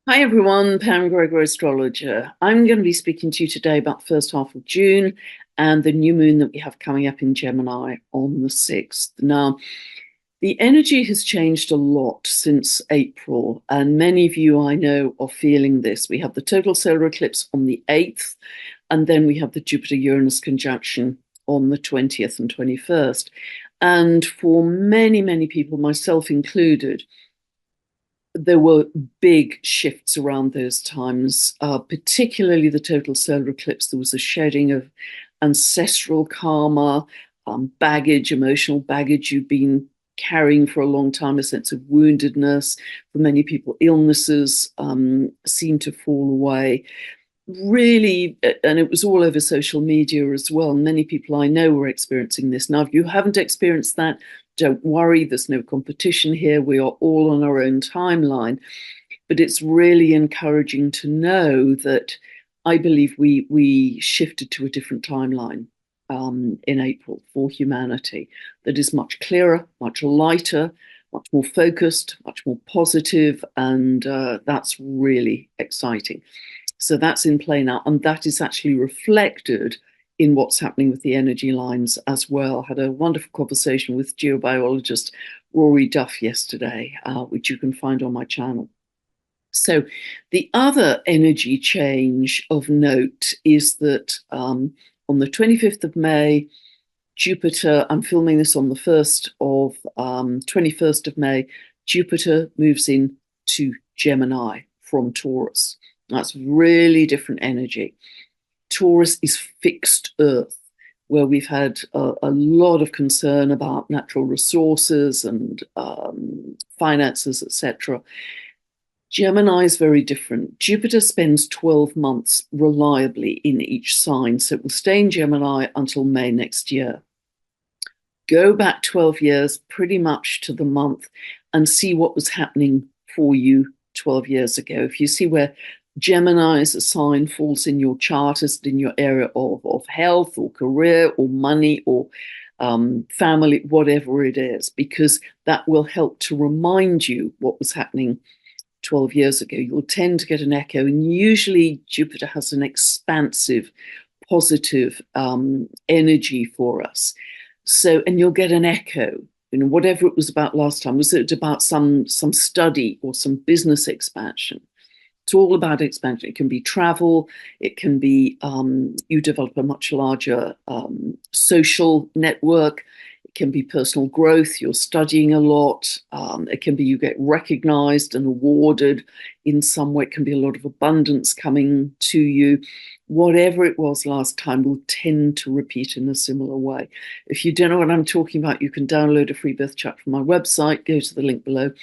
Hi everyone, Pam Gregory astrologer. I'm going to be speaking to you today about the first half of June and the new moon that we have coming up in Gemini on the 6th. Now, the energy has changed a lot since April, and many of you I know are feeling this. We have the total solar eclipse on the 8th, and then we have the Jupiter-Uranus conjunction on the 20th and 21st. And for many, many people, myself included, there were big shifts around those times, particularly the total solar eclipse. There was a shedding of ancestral karma, baggage, emotional baggage you've been carrying for a long time, a sense of woundedness. For many people, illnesses seem to fall away. Really, and it was all over social media as well. Many people I know were experiencing this. Now, if you haven't experienced that, don't worry, there's no competition here. We are all on our own timeline. But it's really encouraging to know that I believe we shifted to a different timeline in April for humanity that is much clearer, much lighter, much more focused, much more positive, and that's really exciting. So that's in play now, and that is actually reflected in what's happening with the energy lines as well. Had a wonderful conversation with geobiologist Rory Duff yesterday, which you can find on my channel. So the other energy change of note is that on the 25th of May, Jupiter, I'm filming this on the 21st of May, Jupiter moves into Gemini from Taurus. That's really different energy. Taurus is fixed Earth, where we've had a lot of concern about natural resources and finances, etc. Gemini is very different. Jupiter spends 12 months reliably in each sign, so it will stay in Gemini until May next year. Go back 12 years, pretty much to the month, and see what was happening for you 12 years ago. If you see where Gemini as a sign falls in your chart as in your area of health or career or money or family, whatever it is, because that will help to remind you what was happening 12 years ago. You'll tend to get an echo, and usually Jupiter has an expansive, positive energy for us. So, and you'll get an echo. You know, whatever it was about last time, was it about some study or some business expansion? It's all about expansion. It can be travel. It can be you develop a much larger social network. It can be personal growth. You're studying a lot. It can be you get recognized and awarded in some way. It can be a lot of abundance coming to you. Whatever it was last time will tend to repeat in a similar way. If you don't know what I'm talking about, you can download a free birth chart from my website. Go to the link below.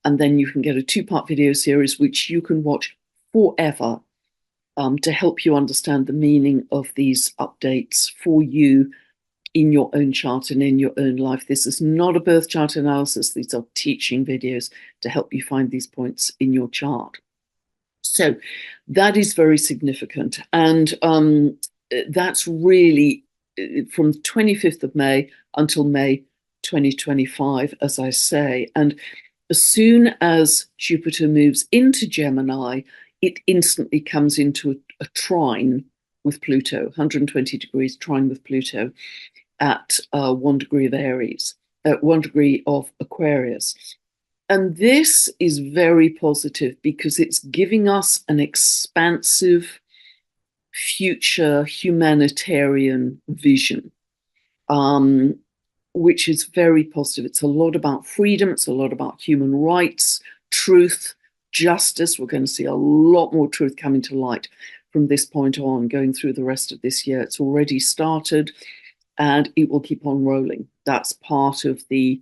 And then you can get a 2-part video series, which you can watch forever to help you understand the meaning of these updates for you in your own chart and in your own life. This is not a birth chart analysis. These are teaching videos to help you find these points in your chart. So that is very significant. And that's really from 25th of May until May 2025, as I say. And as soon as Jupiter moves into Gemini, it instantly comes into a trine with Pluto, 120 degrees trine with Pluto at 1 degree of Aries, at 1 degree of Aquarius. And this is very positive because it's giving us an expansive future humanitarian vision. Which is very positive. It's a lot about freedom. It's a lot about human rights, truth, justice. We're going to see a lot more truth coming to light from this point on, going through the rest of this year. It's already started and it will keep on rolling. That's part of the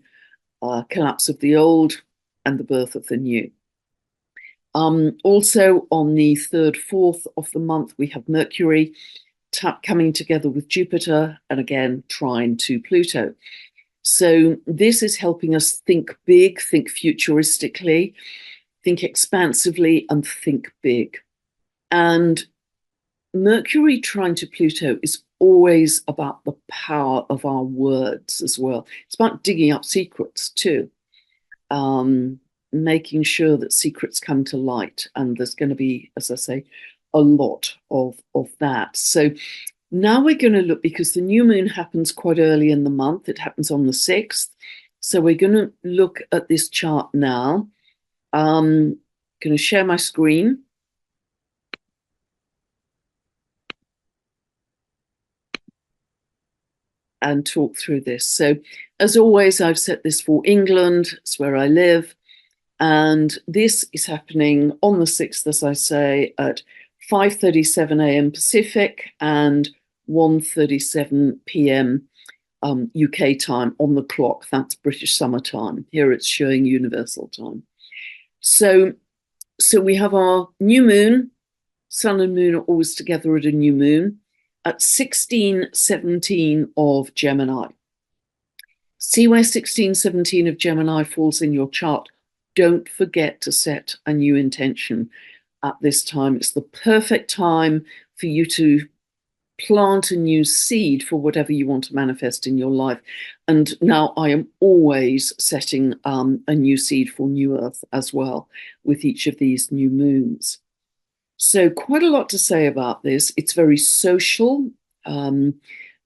collapse of the old and the birth of the new. Also on the 3rd, 4th of the month, we have Mercury coming together with Jupiter and again trine to Pluto. So this is helping us think big, think futuristically, think expansively, and think big. And Mercury trine to Pluto is always about the power of our words as well. It's about digging up secrets too. making sure that secrets come to light. And there's going to be, as I say, a lot of that. So now we're going to look, because the new moon happens quite early in the month. It happens on the 6th. So we're going to look at this chart now. I'm going to share my screen. And talk through this. So, as always, I've set this for England. It's where I live. And this is happening on the 6th, as I say, at 5:37 a.m. Pacific and 1:37 p.m. UK time on the clock. That's British summer time. Here it's showing universal time. So we have our new moon. Sun and moon are always together at a new moon at 16:17 of Gemini. See where 16:17 of Gemini falls in your chart. Don't forget to set a new intention at this time. It's the perfect time for you to plant a new seed for whatever you want to manifest in your life. And now I am always setting a new seed for new earth as well with each of these new moons. So quite a lot to say about this. It's very social.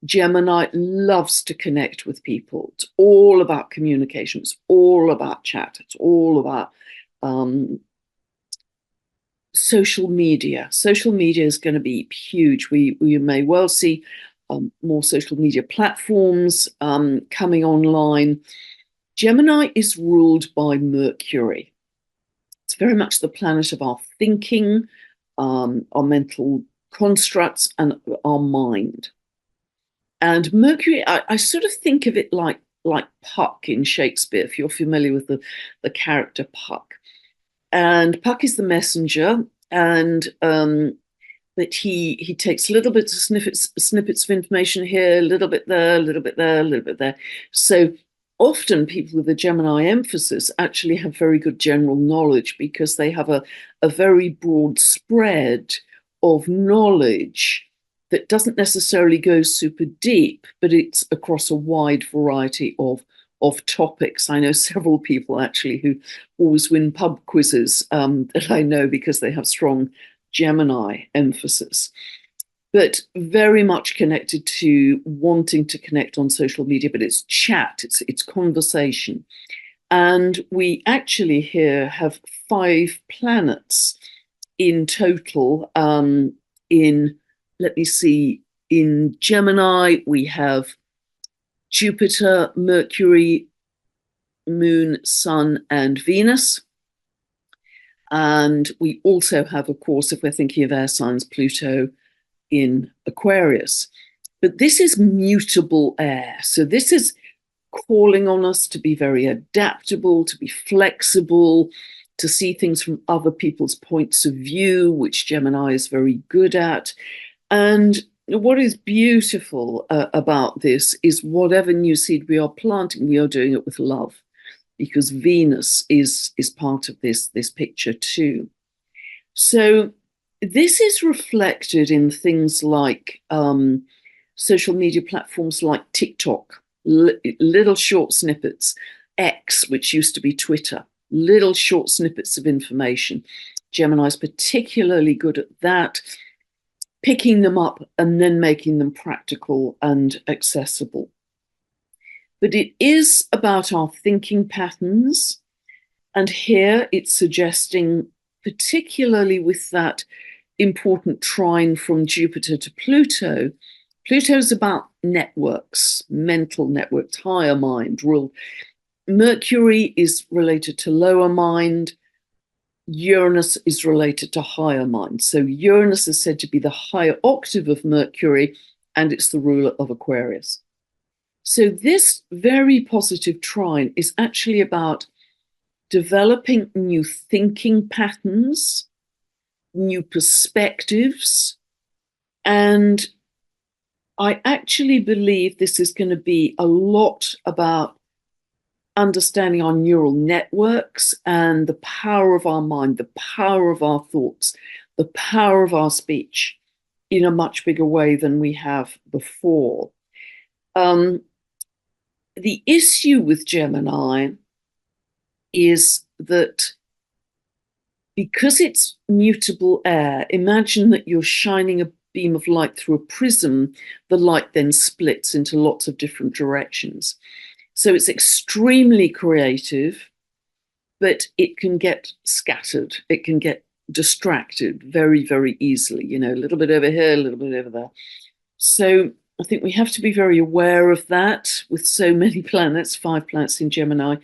Gemini loves to connect with people. It's all about communication. It's all about chat. It's all about social media. Social media is going to be huge. We may well see more social media platforms coming online. Gemini is ruled by Mercury. It's very much the planet of our thinking, our mental constructs, and our mind. And Mercury, I sort of think of it like Puck in Shakespeare, if you're familiar with the character Puck. And Puck is the messenger, and that he takes little bits of snippets of information here, a little bit there, a little bit there, a little bit there. So often people with a Gemini emphasis actually have very good general knowledge because they have a very broad spread of knowledge that doesn't necessarily go super deep, but it's across a wide variety of topics. I know several people actually who always win pub quizzes that I know because they have strong Gemini emphasis. But very much connected to wanting to connect on social media, but it's chat, it's conversation. And we actually here have 5 planets in total. Let me see, in Gemini, we have Jupiter, Mercury, Moon, Sun, and Venus. And we also have, of course, if we're thinking of air signs, Pluto in Aquarius. But this is mutable air. So this is calling on us to be very adaptable, to be flexible, to see things from other people's points of view, which Gemini is very good at. And what is beautiful about this is whatever new seed we are planting, we are doing it with love, because Venus is part of this picture too. So this is reflected in things like social media platforms like TikTok, little short snippets, X, which used to be Twitter, little short snippets of information. Gemini is particularly good at that, picking them up and then making them practical and accessible. But it is about our thinking patterns. And here it's suggesting, particularly with that important trine from Jupiter to Pluto, Pluto's about networks, mental networks, higher mind, rule. Mercury is related to lower mind. Uranus is related to higher mind. So Uranus is said to be the higher octave of Mercury, and it's the ruler of Aquarius. So this very positive trine is actually about developing new thinking patterns, new perspectives, and I actually believe this is going to be a lot about understanding our neural networks and the power of our mind, the power of our thoughts, the power of our speech in a much bigger way than we have before. The issue with Gemini is that because it's mutable air, imagine that you're shining a beam of light through a prism. The light then splits into lots of different directions. So it's extremely creative, but it can get scattered. It can get distracted very, very easily, you know, a little bit over here, a little bit over there. So I think we have to be very aware of that with so many planets, 5 planets in Gemini.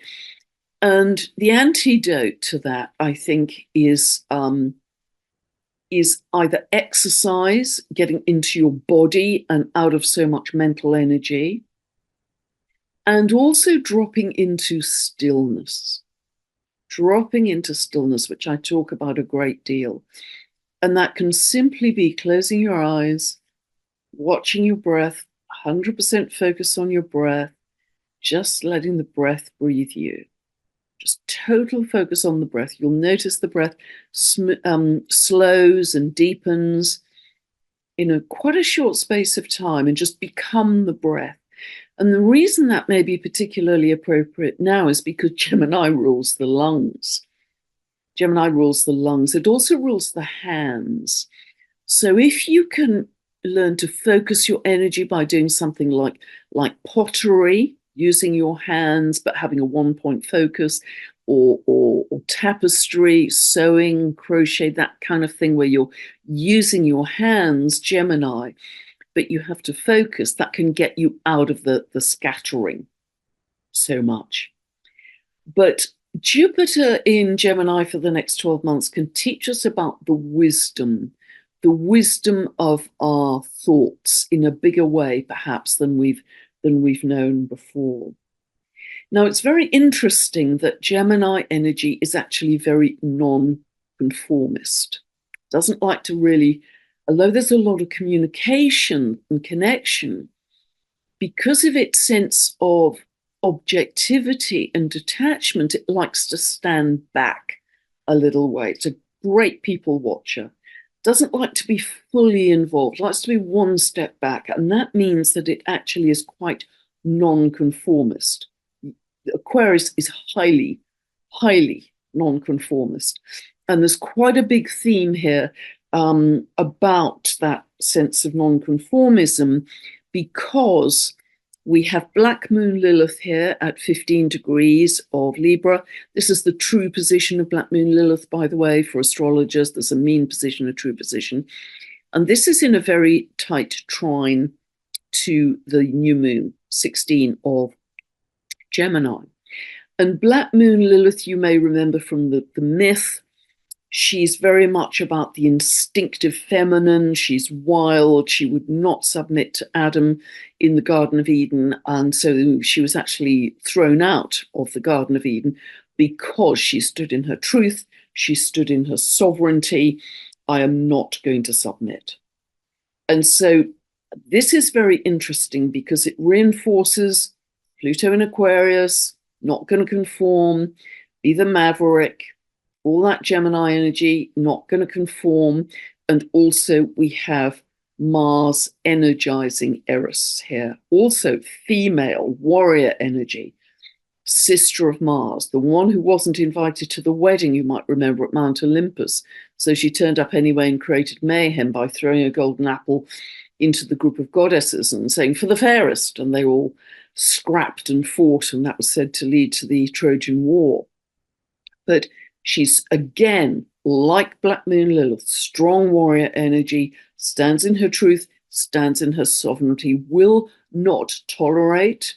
And the antidote to that, I think, is either exercise, getting into your body and out of so much mental energy, and also dropping into stillness, which I talk about a great deal. And that can simply be closing your eyes, watching your breath, 100% focus on your breath, just letting the breath breathe you. Just total focus on the breath. You'll notice the breath slows and deepens in quite a short space of time, and just become the breath. And the reason that may be particularly appropriate now is because Gemini rules the lungs. Gemini rules the lungs. It also rules the hands. So if you can learn to focus your energy by doing something like pottery, using your hands but having a one-point focus, or tapestry, sewing, crochet, that kind of thing where you're using your hands, Gemini, but you have to focus, that can get you out of the scattering so much. But Jupiter in Gemini for the next 12 months can teach us about the wisdom of our thoughts in a bigger way, perhaps, than we've known before. Now, it's very interesting that Gemini energy is actually very non-conformist. Doesn't like to really, although there's a lot of communication and connection, because of its sense of objectivity and detachment, it likes to stand back a little way. It's a great people watcher. Doesn't like to be fully involved, likes to be one step back. And that means that it actually is quite non-conformist. Aquarius is highly, highly non-conformist. And there's quite a big theme here about that sense of non-conformism, because we have Black Moon Lilith here at 15 degrees of Libra. This is the true position of Black Moon Lilith, by the way, for astrologers. There's a mean position, a true position. And this is in a very tight trine to the new moon, 16 of Gemini. And Black Moon Lilith, you may remember from the myth, she's very much about the instinctive feminine. She's wild. She would not submit to Adam in the Garden of Eden. And so she was actually thrown out of the Garden of Eden because she stood in her truth. She stood in her sovereignty. I am not going to submit. And so this is very interesting because it reinforces Pluto in Aquarius, not going to conform, be the maverick, all that Gemini energy, not going to conform. And also we have Mars energizing Eris here. Also female warrior energy, sister of Mars, the one who wasn't invited to the wedding, you might remember, at Mount Olympus. So she turned up anyway and created mayhem by throwing a golden apple into the group of goddesses and saying, "For the fairest," and they all scrapped and fought, and that was said to lead to the Trojan War. But she's, again, like Black Moon Lilith, strong warrior energy, stands in her truth, stands in her sovereignty, will not tolerate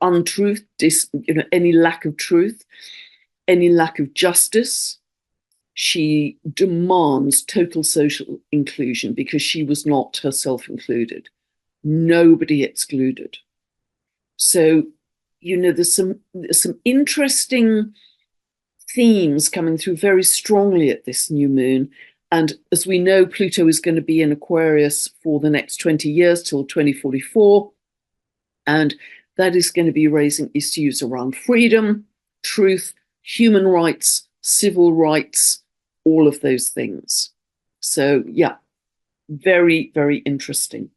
untruth, any lack of truth, any lack of justice. She demands total social inclusion because she was not herself included. Nobody excluded. So, there's some interesting themes coming through very strongly at this new moon. And as we know, Pluto is going to be in Aquarius for the next 20 years till 2044. And that is going to be raising issues around freedom, truth, human rights, civil rights, all of those things. So, yeah, very, very interesting.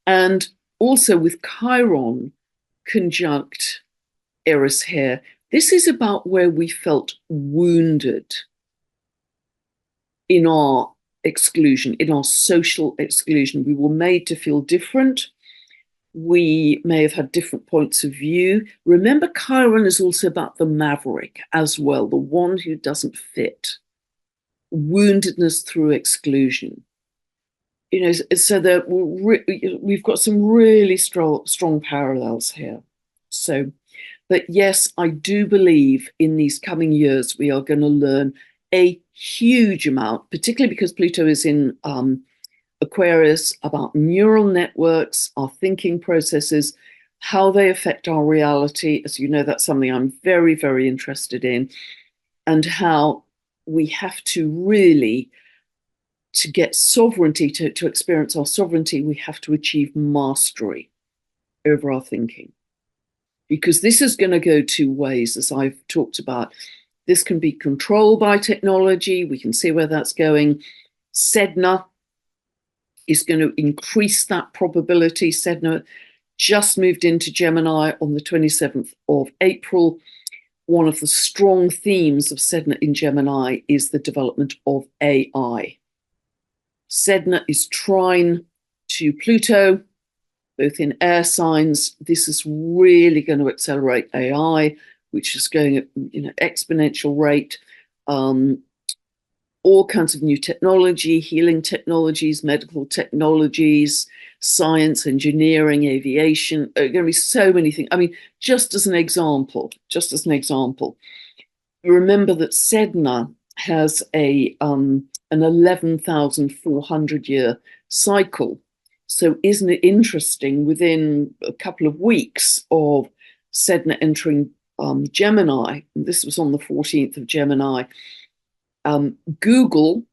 And also with Chiron conjunct Eris here, This is about where we felt wounded in our exclusion, in our social exclusion. We were made to feel different. We may have had different points of view. Remember, Chiron is also about the maverick as well, the one who doesn't fit. Woundedness through exclusion. You know, so that we've got some really strong parallels here. So, but yes, I do believe in these coming years we are going to learn a huge amount, particularly because Pluto is in Aquarius, about neural networks, our thinking processes, how they affect our reality. As you know, that's something I'm very, very interested in, and how we have to really, to get sovereignty, to experience our sovereignty, we have to achieve mastery over our thinking. Because this is going to go two ways, as I've talked about. This can be controlled by technology. We can see where that's going. Sedna is going to increase that probability. Sedna just moved into Gemini on the 27th of April. One of the strong themes of Sedna in Gemini is the development of AI. Sedna is trine to Pluto, both in air signs. This is really going to accelerate AI, which is going at exponential rate. All kinds of new technology, healing technologies, medical technologies, science, engineering, aviation. There are going to be so many things. I mean, just as an example, remember that Sedna has an 11,400 year cycle. So isn't it interesting, within a couple of weeks of Sedna entering Gemini, and this was on the 14th of Gemini, Google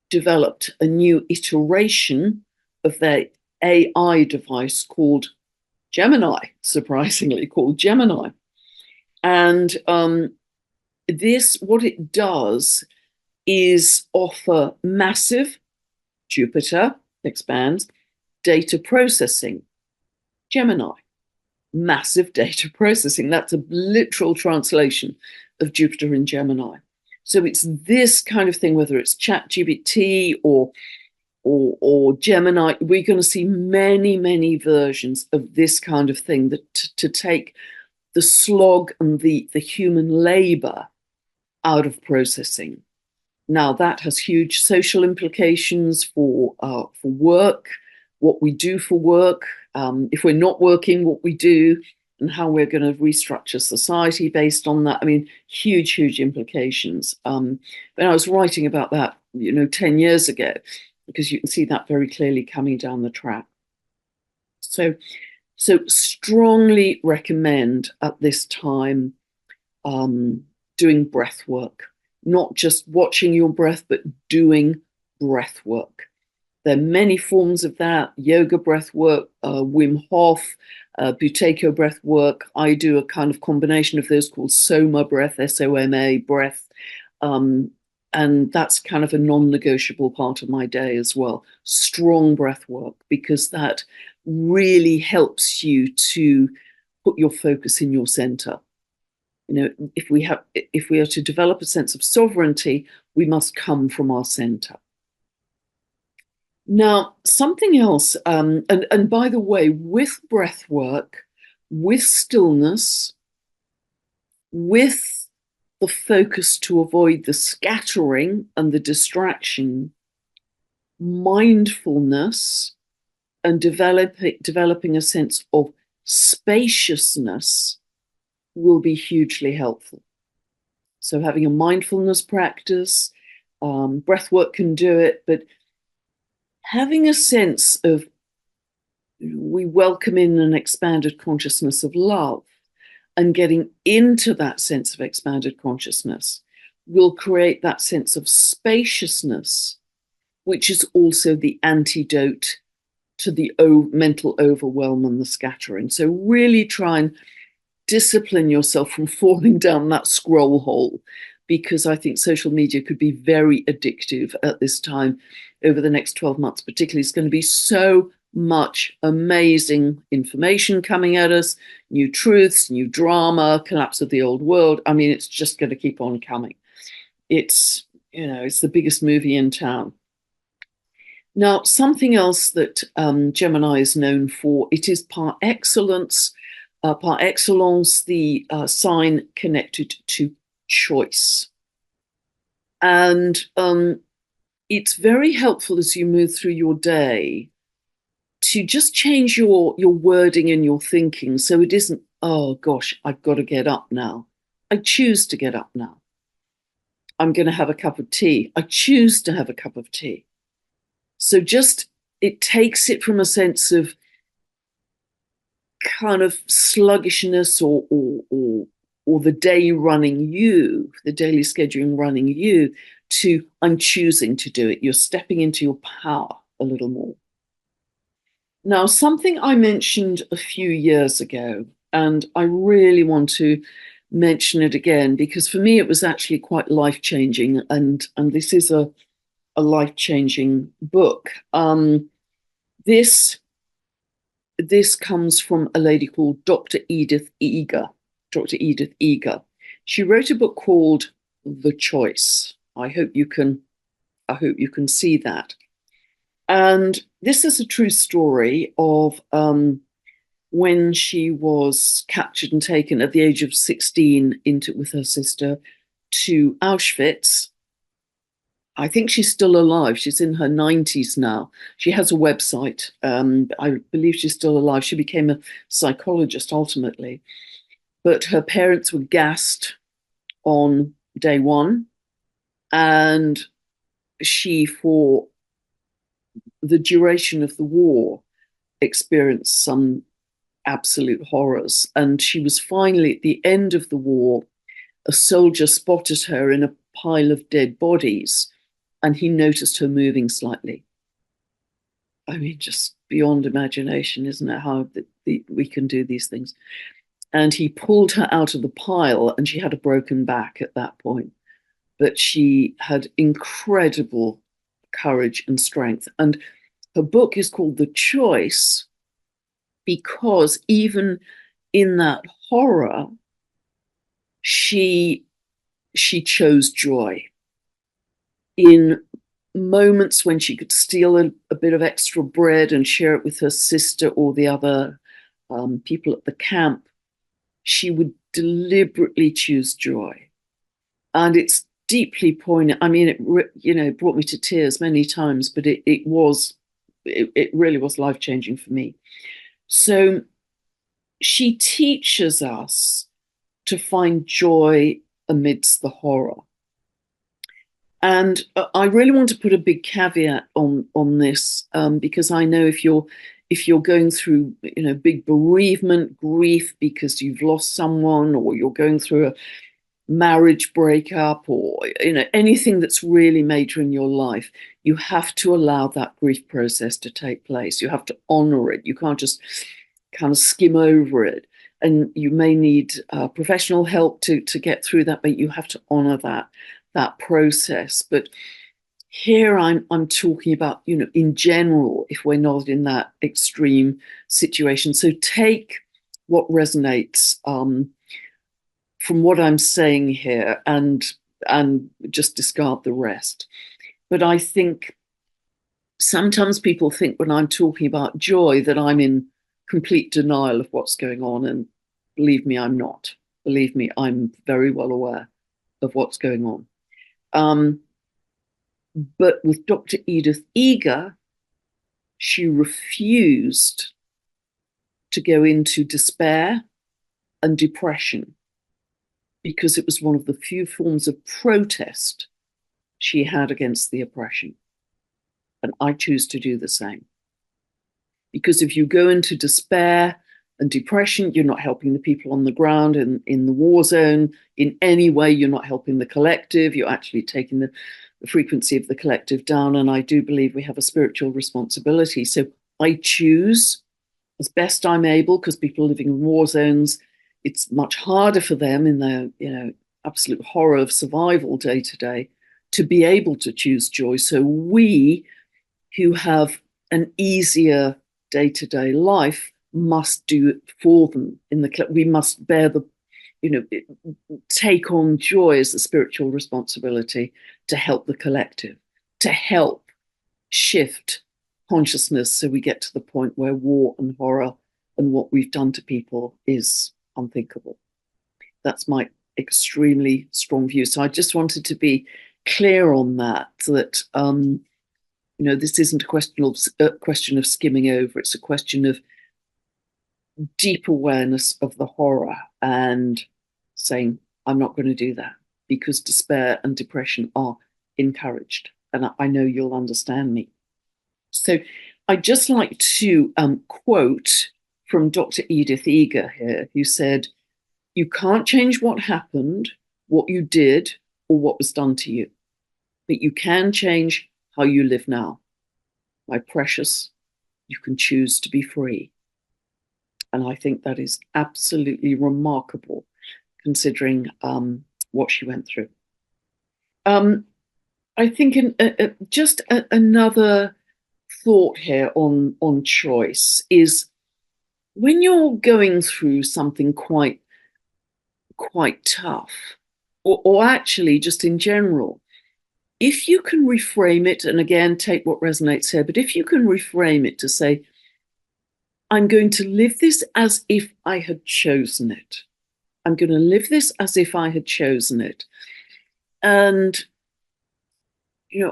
developed a new iteration of their AI device called Gemini, surprisingly called Gemini. And this, what it does is offer massive, Jupiter expands, data processing. Gemini, massive data processing. That's a literal translation of Jupiter in Gemini. So it's this kind of thing, whether it's ChatGPT or Gemini, we're going to see many, many versions of this kind of thing, that to take the slog and the human labor out of processing. Now, that has huge social implications for work, what we do for work, if we're not working, what we do, and how we're going to restructure society based on that. I mean, huge, huge implications. When I was writing about that, 10 years ago, because you can see that very clearly coming down the track. So strongly recommend at this time doing breath work, not just watching your breath, but doing breath work. There are many forms of that: yoga breath work, Wim Hof, Buteyko breath work. I do a kind of combination of those called Soma breath, SOMA breath. And that's kind of a non-negotiable part of my day as well. Strong breath work, because that really helps you to put your focus in your center. If we are to develop a sense of sovereignty, we must come from our center. Now, something else, and by the way, with breath work, with stillness, with the focus to avoid the scattering and the distraction, mindfulness, and developing a sense of spaciousness will be hugely helpful. So having a mindfulness practice, breath work can do it, but having a sense of, we welcome in an expanded consciousness of love, and getting into that sense of expanded consciousness will create that sense of spaciousness, which is also the antidote to the mental overwhelm and the scattering. So really try and discipline yourself from falling down that scroll hole, because I think social media could be very addictive at this time over the next 12 months. Particularly, it's going to be so much amazing information coming at us, new truths, new drama, collapse of the old world. I mean, it's just going to keep on coming. It's, it's the biggest movie in town. Now, something else that Gemini is known for, it is par excellence, the sign connected to choice. And it's very helpful as you move through your day to just change your wording and your thinking so it isn't, oh gosh, I've got to get up now. I choose to get up now. I'm going to have a cup of tea. I choose to have a cup of tea. So just, it takes it from a sense of kind of sluggishness or the day running you, the daily scheduling running you, to I'm choosing to do it. You're stepping into your power a little more. Now, something I mentioned a few years ago, and I really want to mention it again, because for me it was actually quite life-changing, and this is a life-changing book. This comes from a lady called Dr. Edith Eger. Dr. Edith Eger. She wrote a book called The Choice. I hope you can see that. And this is a true story of when she was captured and taken at the age of 16 with her sister to Auschwitz. I think she's still alive. She's in her 90s now. She has a website. I believe she's still alive. She became a psychologist ultimately. But her parents were gassed on day one. And she, for the duration of the war, experienced some absolute horrors. And she was finally, at the end of the war, a soldier spotted her in a pile of dead bodies, and he noticed her moving slightly. I mean, just beyond imagination, isn't it, how we can do these things? And he pulled her out of the pile, and she had a broken back at that point. But she had incredible courage and strength. And her book is called The Choice because even in that horror, she chose joy. In moments when she could steal a bit of extra bread and share it with her sister or the other people at the camp, she would deliberately choose joy. And it's deeply poignant. I mean, it brought me to tears many times, but it really was life-changing for me. So she teaches us to find joy amidst the horror. And I really want to put a big caveat on this, because I know if you're going through big bereavement, grief because you've lost someone, or you're going through a marriage breakup, or anything that's really major in your life, you have to allow that grief process to take place. You have to honor it. You can't just kind of skim over it. And you may need professional help to get through that, but you have to honor that process. But here I'm talking about, in general, if we're not in that extreme situation. So take what resonates from what I'm saying here, and just discard the rest. But I think sometimes people think when I'm talking about joy that I'm in complete denial of what's going on, and believe me, I'm not. Believe me, I'm very well aware of what's going on. But with Dr. Edith Eger, she refused to go into despair and depression because it was one of the few forms of protest she had against the oppression. And I choose to do the same. Because if you go into despair and depression, you're not helping the people on the ground in the war zone in any way. You're not helping the collective. You're actually taking the frequency of the collective down. And I do believe we have a spiritual responsibility. So I choose as best I'm able, because people living in war zones, it's much harder for them in their absolute horror of survival day to day to be able to choose joy. So we who have an easier day-to-day life must do it for them. We must bear the, take on joy as a spiritual responsibility to help the collective, to help shift consciousness so we get to the point where war and horror and what we've done to people is unthinkable. That's my extremely strong view. So I just wanted to be clear on that, this isn't a question of skimming over. It's a question of deep awareness of the horror and saying, I'm not going to do that, because despair and depression are encouraged. And I know you'll understand me. So I'd just like to quote from Dr. Edith Eger here, who said, "You can't change what happened, what you did, or what was done to you, but you can change how you live now. My precious, you can choose to be free." And I think that is absolutely remarkable, considering what she went through. I think another thought here on choice is, when you're going through something quite tough, or actually just in general, if you can reframe it, and again, take what resonates here, but if you can reframe it to say, I'm going to live this as if I had chosen it. I'm going to live this as if I had chosen it. And,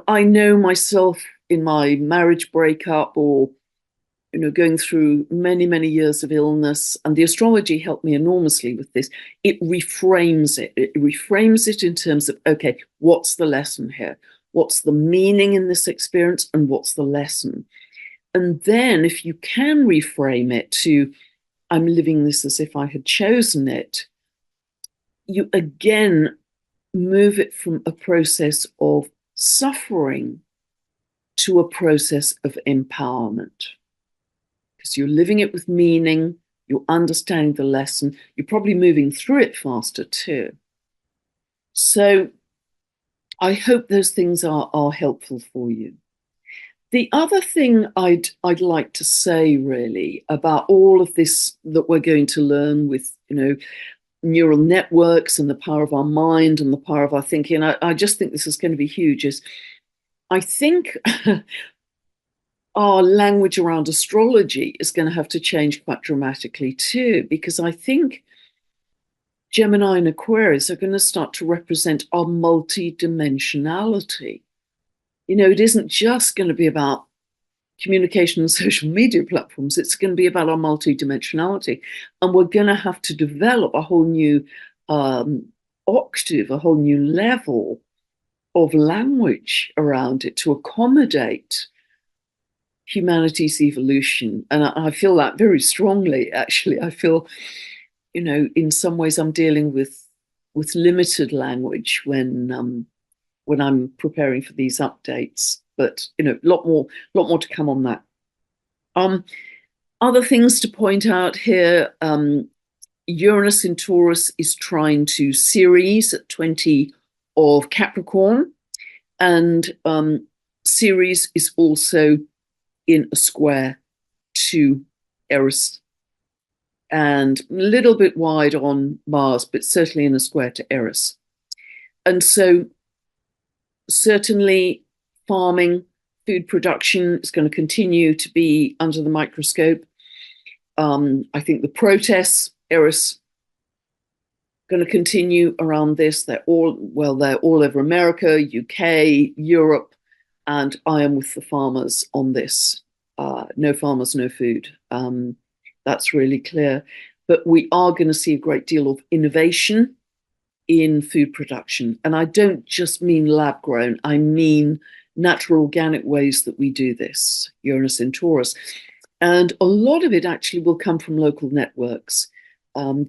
I know myself in my marriage breakup, or, going through many, many years of illness, and the astrology helped me enormously with this. It reframes it. It reframes it in terms of, okay, what's the lesson here? What's the meaning in this experience, and what's the lesson? And then if you can reframe it to, I'm living this as if I had chosen it, you again move it from a process of suffering to a process of empowerment. Because you're living it with meaning, you're understanding the lesson, you're probably moving through it faster too. So I hope those things are helpful for you. The other thing I'd like to say really about all of this that we're going to learn with, neural networks and the power of our mind and the power of our thinking, I just think this is going to be huge, is I think our language around astrology is going to have to change quite dramatically too, because I think Gemini and Aquarius are going to start to represent our multidimensionality. It isn't just going to be about communication and social media platforms. It's going to be about our multidimensionality. And we're going to have to develop a whole new octave, a whole new level of language around it to accommodate humanity's evolution. And I feel that very strongly, actually. I feel, in some ways I'm dealing with limited language when I'm preparing for these updates, but a lot more to come on that. Other things to point out here: Uranus in Taurus is trying to Ceres at 20 of Capricorn, and Ceres is also in a square to Eris, and a little bit wide on Mars, but certainly in a square to Eris. And so certainly farming, food production is going to continue to be under the microscope. I think the protests, Eris, going to continue around this. They're all over America, UK, Europe, and I am with the farmers on this. No farmers, no food. That's really clear. But we are going to see a great deal of innovation in food production. And I don't just mean lab grown, I mean natural organic ways that we do this, Uranus in Taurus. And a lot of it actually will come from local networks,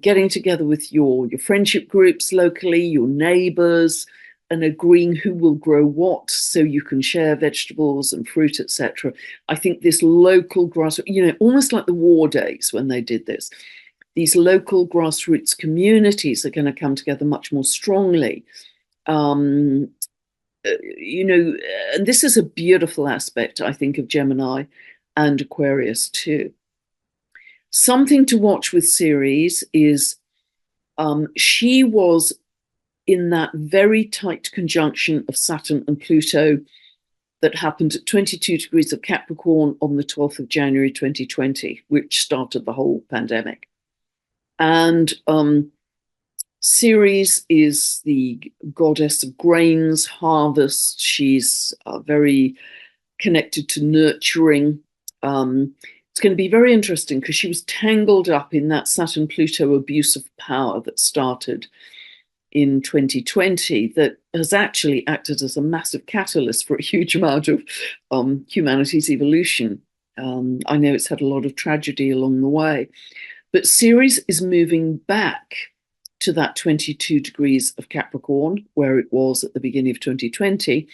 getting together with your friendship groups locally, your neighbors, and agreeing who will grow what so you can share vegetables and fruit, etc. I think this local grassroots, almost like the war days when they did this, these local grassroots communities are going to come together much more strongly. And this is a beautiful aspect, I think, of Gemini. and Aquarius too. Something to watch with Ceres is she was in that very tight conjunction of Saturn and Pluto that happened at 22 degrees of Capricorn on the 12th of January 2020, which started the whole pandemic. And Ceres is the goddess of grains, harvest. She's very connected to nurturing. It's going to be very interesting because she was tangled up in that Saturn-Pluto abuse of power that started in 2020 that has actually acted as a massive catalyst for a huge amount of humanity's evolution. I know it's had a lot of tragedy along the way, but Ceres is moving back to that 22 degrees of Capricorn, where it was at the beginning of 2020,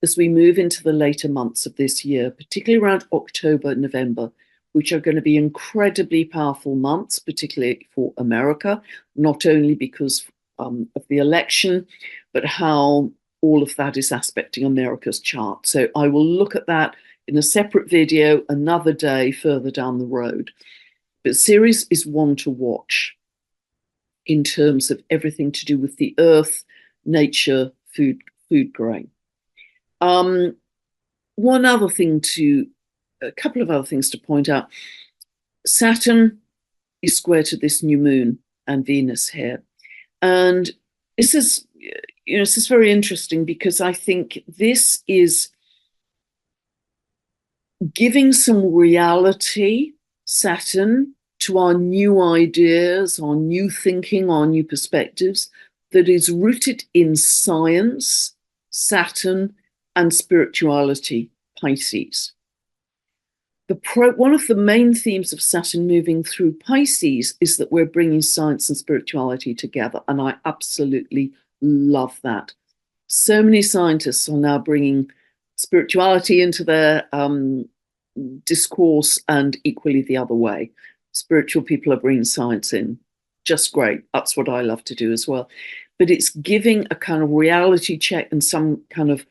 as we move into the later months of this year, particularly around October, November, which are going to be incredibly powerful months, particularly for America, not only because of the election, but how all of that is aspecting America's chart. So I will look at that in a separate video another day further down the road. But Ceres is one to watch in terms of everything to do with the earth, nature, food growing. A couple of other things to point out. Saturn is square to this new moon and Venus here. And this is very interesting because I think this is giving some reality, Saturn, to our new ideas, our new thinking, our new perspectives that is rooted in science, Saturn, and spirituality, Pisces. One of the main themes of Saturn moving through Pisces is that we're bringing science and spirituality together, and I absolutely love that. So many scientists are now bringing spirituality into their discourse, and equally the other way. Spiritual people are bringing science in. Just great. That's what I love to do as well. But it's giving a kind of reality check and some kind of,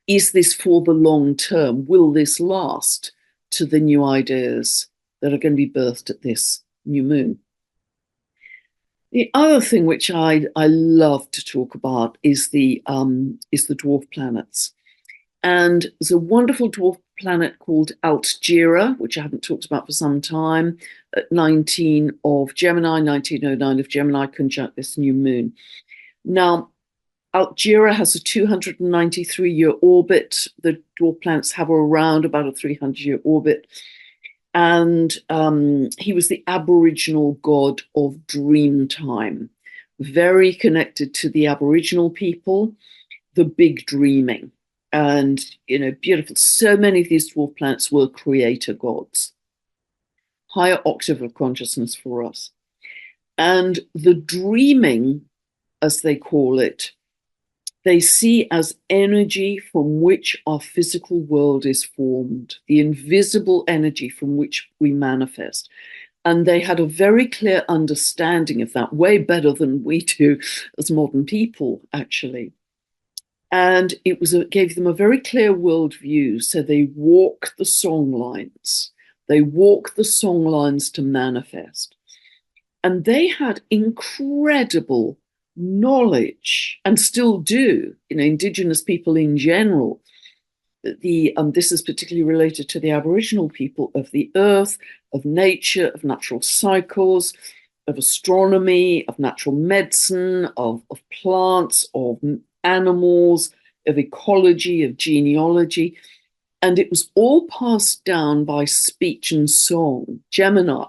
is this for the long term? Will this last? To the new ideas that are going to be birthed at this new moon. The other thing which I love to talk about is the dwarf planets. And there's a wonderful dwarf planet called Altgira, which I haven't talked about for some time, at 19 of Gemini, 1909 of Gemini, conjunct this new moon. Now, Altgira has a 293-year orbit. The dwarf planets have around about a 300-year orbit. And he was the Aboriginal god of dream time, very connected to the Aboriginal people, the big dreaming. And, beautiful. So many of these dwarf planets were creator gods. Higher octave of consciousness for us. And the dreaming, as they call it, they see as energy from which our physical world is formed, the invisible energy from which we manifest. And they had a very clear understanding of that, way better than we do as modern people, actually. And it gave them a very clear worldview. So they walk the song lines. They walk the song lines to manifest. And they had incredible knowledge, and still do, Indigenous people in general. This is particularly related to the Aboriginal people, of the earth, of nature, of natural cycles, of astronomy, of natural medicine, of plants, of animals, of ecology, of genealogy. And it was all passed down by speech and song. Gemini,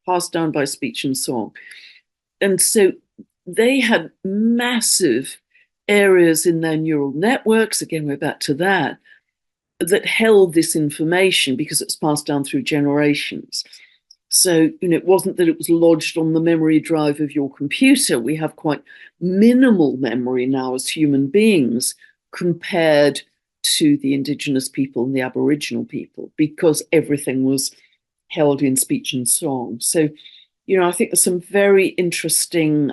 passed down by speech and song. And so they had massive areas in their neural networks, again, we're back to that held this information because it's passed down through generations. So, it wasn't that it was lodged on the memory drive of your computer. We have quite minimal memory now as human beings compared to the Indigenous people and the Aboriginal people, because everything was held in speech and song. So, I think there's some very interesting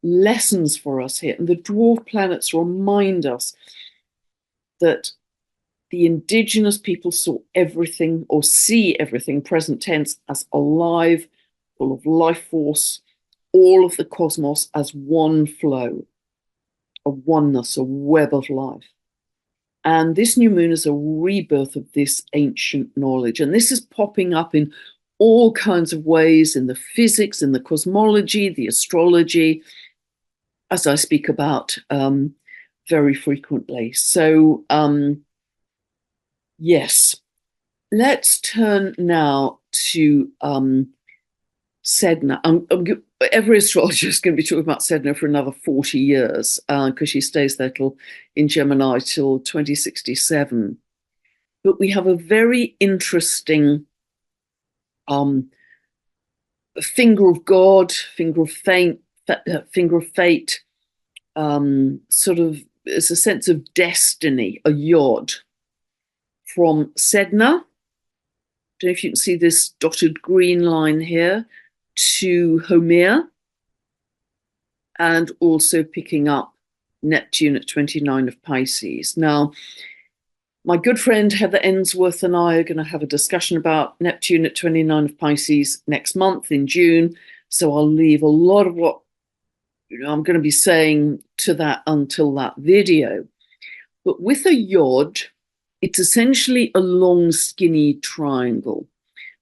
lessons for us here. And the dwarf planets remind us that the indigenous people saw everything, or see everything, present tense, as alive, full of life force, all of the cosmos as one flow, a oneness, a web of life. And this new moon is a rebirth of this ancient knowledge. And this is popping up in all kinds of ways, in the physics, in the cosmology, the astrology, as I speak about very frequently. So, yes, let's turn now to Sedna. Every astrologer is going to be talking about Sedna for another 40 years because she stays there in Gemini till 2067. But we have a very interesting finger of God, finger of fate, sort of, it's a sense of destiny, a yod from Sedna. I don't know if you can see this dotted green line here, to Homer, and also picking up Neptune at 29 of Pisces. Now, my good friend Heather Ensworth and I are going to have a discussion about Neptune at 29 of Pisces next month in June. So I'll leave a lot of what I'm going to be saying to that until that video. But with a yod, it's essentially a long, skinny triangle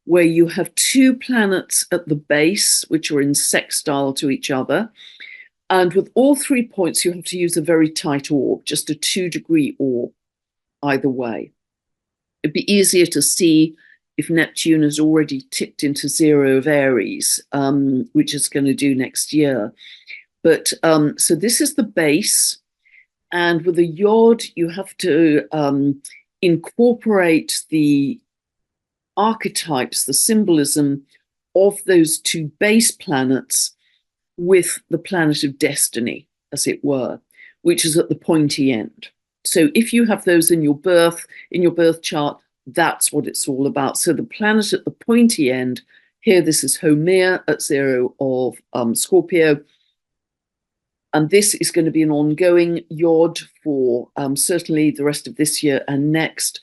where you have two planets at the base, which are in sextile to each other. And with all 3 points, you have to use a very tight orb, just a 2-degree orb either way. It'd be easier to see if Neptune has already tipped into 0 of Aries, which it's going to do next year. But so this is the base. And with a yod, you have to incorporate the archetypes, the symbolism of those two base planets with the planet of destiny, as it were, which is at the pointy end. So if you have those in your birth chart, that's what it's all about. So the planet at the pointy end, here this is Homer at 0 of Scorpio, and this is going to be an ongoing yod for certainly the rest of this year and next.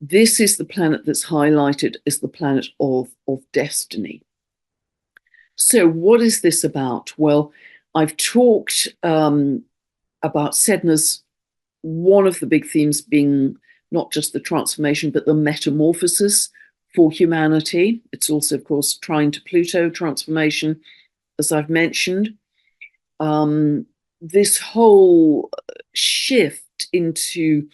This is the planet that's highlighted as the planet of destiny. So what is this about? Well, I've talked about Sedna's, one of the big themes being not just the transformation, but the metamorphosis for humanity. It's also, of course, trine to Pluto transformation, as I've mentioned. This whole shift into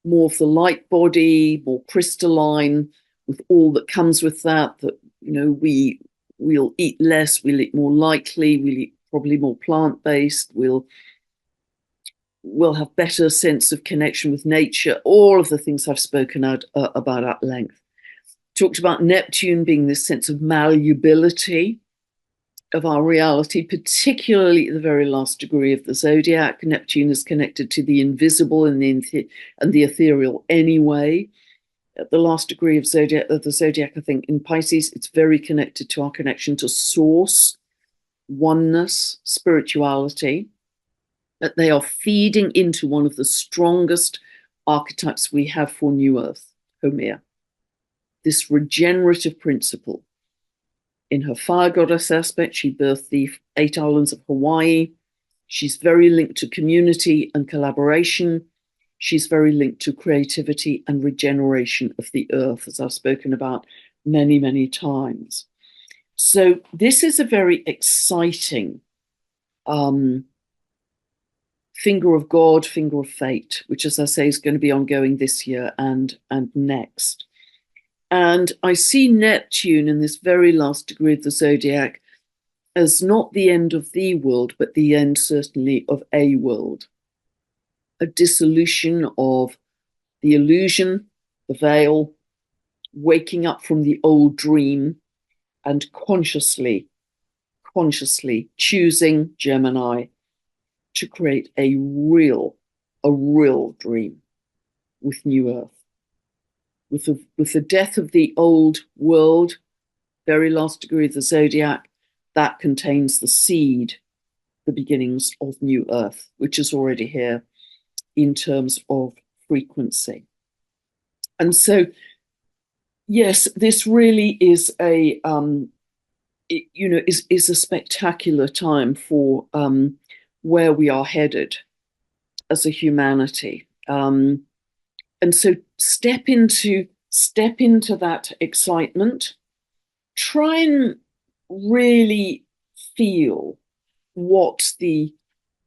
more of the light body, more crystalline, with all that comes with that, we'll eat less, we'll eat more lightly, we'll eat probably more plant-based, we'll have better sense of connection with nature, all of the things I've spoken about at length. Talked about Neptune being this sense of malleability of our reality, particularly at the very last degree of the zodiac. Neptune is connected to the invisible and the ethereal anyway. At the last degree of the zodiac, I think in Pisces, it's very connected to our connection to source, oneness, spirituality. That they are feeding into one of the strongest archetypes we have for New Earth, Homer. This regenerative principle. In her fire goddess aspect, she birthed the 8 islands of Hawaii. She's very linked to community and collaboration. She's very linked to creativity and regeneration of the earth, as I've spoken about many, many times. So this is a very exciting finger of God, finger of fate, which, as I say, is going to be ongoing this year and next. And I see Neptune in this very last degree of the zodiac as not the end of the world, but the end, certainly, of a world. A dissolution of the illusion, the veil, waking up from the old dream, and consciously choosing Gemini to create a real dream with New Earth. With the death of the old world, very last degree of the zodiac, that contains the seed, the beginnings of New Earth, which is already here in terms of frequency. And so, yes, this really is a is a spectacular time for where we are headed as a humanity. And so step into that excitement. Try and really feel what the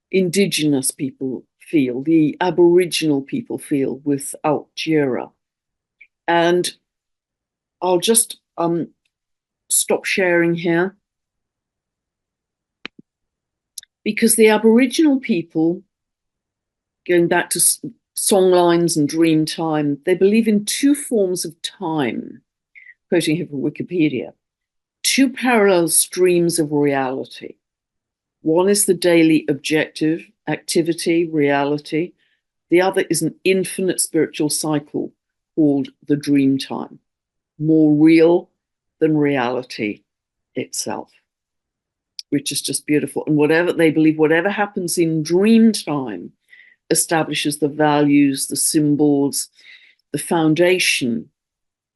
indigenous people feel, the Aboriginal people feel with Altjira. And I'll just stop sharing here, because the Aboriginal people, going back to songlines and dream time, they believe in two forms of time, quoting here from Wikipedia, two parallel streams of reality. One is the daily objective activity, reality. The other is an infinite spiritual cycle called the dream time, more real than reality itself, which is just beautiful. And whatever they believe, whatever happens in dream time establishes the values, the symbols, the foundation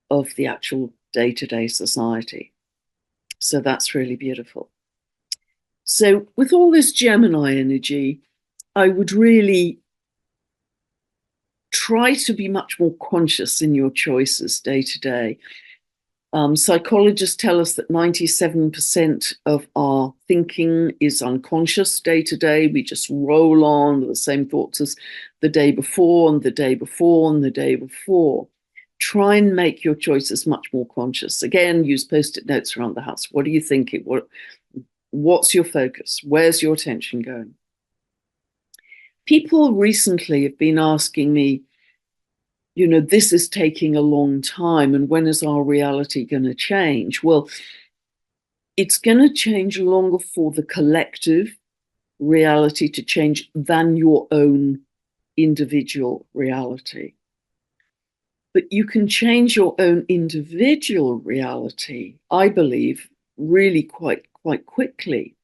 of the actual day-to-day society. So that's really beautiful. So with all this Gemini energy, I would really try to be much more conscious in your choices day to day. Psychologists tell us that 97% of our thinking is unconscious day to day. We just roll on with the same thoughts as the day before and the day before and the day before. Try and make your choices much more conscious. Again, use post-it notes around the house. What are you thinking? What's your focus? Where's your attention going? People recently have been asking me, this is taking a long time, and when is our reality going to change? Well, it's going to change longer for the collective reality to change than your own individual reality. But you can change your own individual reality, I believe, really quite quickly.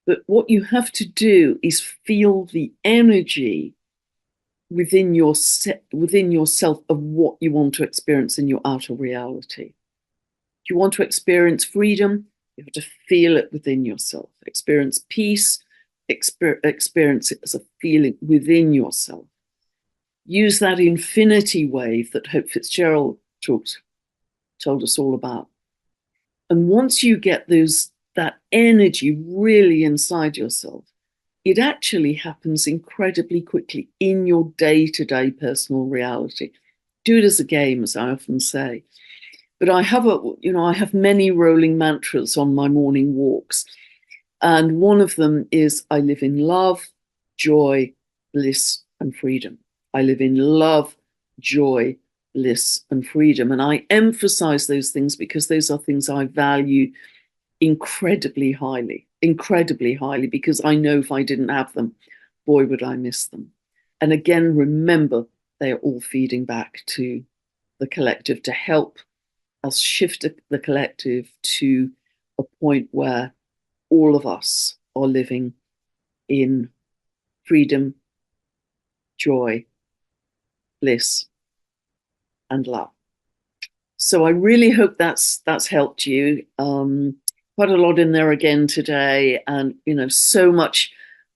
But what you have to do is feel the energy within yourself of what you want to experience in your outer reality. If you want to experience freedom, you have to feel it within yourself. Experience peace, experience it as a feeling within yourself. Use that infinity wave that Hope Fitzgerald told us all about. And once you get that energy really inside yourself, it actually happens incredibly quickly in your day-to-day personal reality. Do it as a game, as I often say. But I have many rolling mantras on my morning walks. And one of them is, I live in love, joy, bliss, and freedom. I live in love, joy, bliss, and freedom. And I emphasize those things because those are things I value incredibly highly, because I know if I didn't have them, boy, would I miss them. And again, remember, they are all feeding back to the collective to help us shift the collective to a point where all of us are living in freedom, joy, bliss, and love. So I really hope that's helped you. Quite a lot in there again today, and so much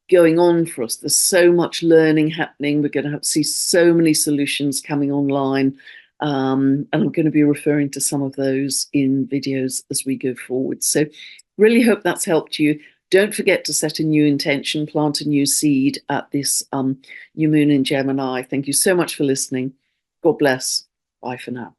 going on for us. There's so much learning happening. We're going to see so many solutions coming online, and I'm going to be referring to some of those in videos as we go forward. So really hope that's helped you. Don't forget to set a new intention, plant a new seed at this new moon in Gemini. Thank you so much for listening. God bless. Bye for now.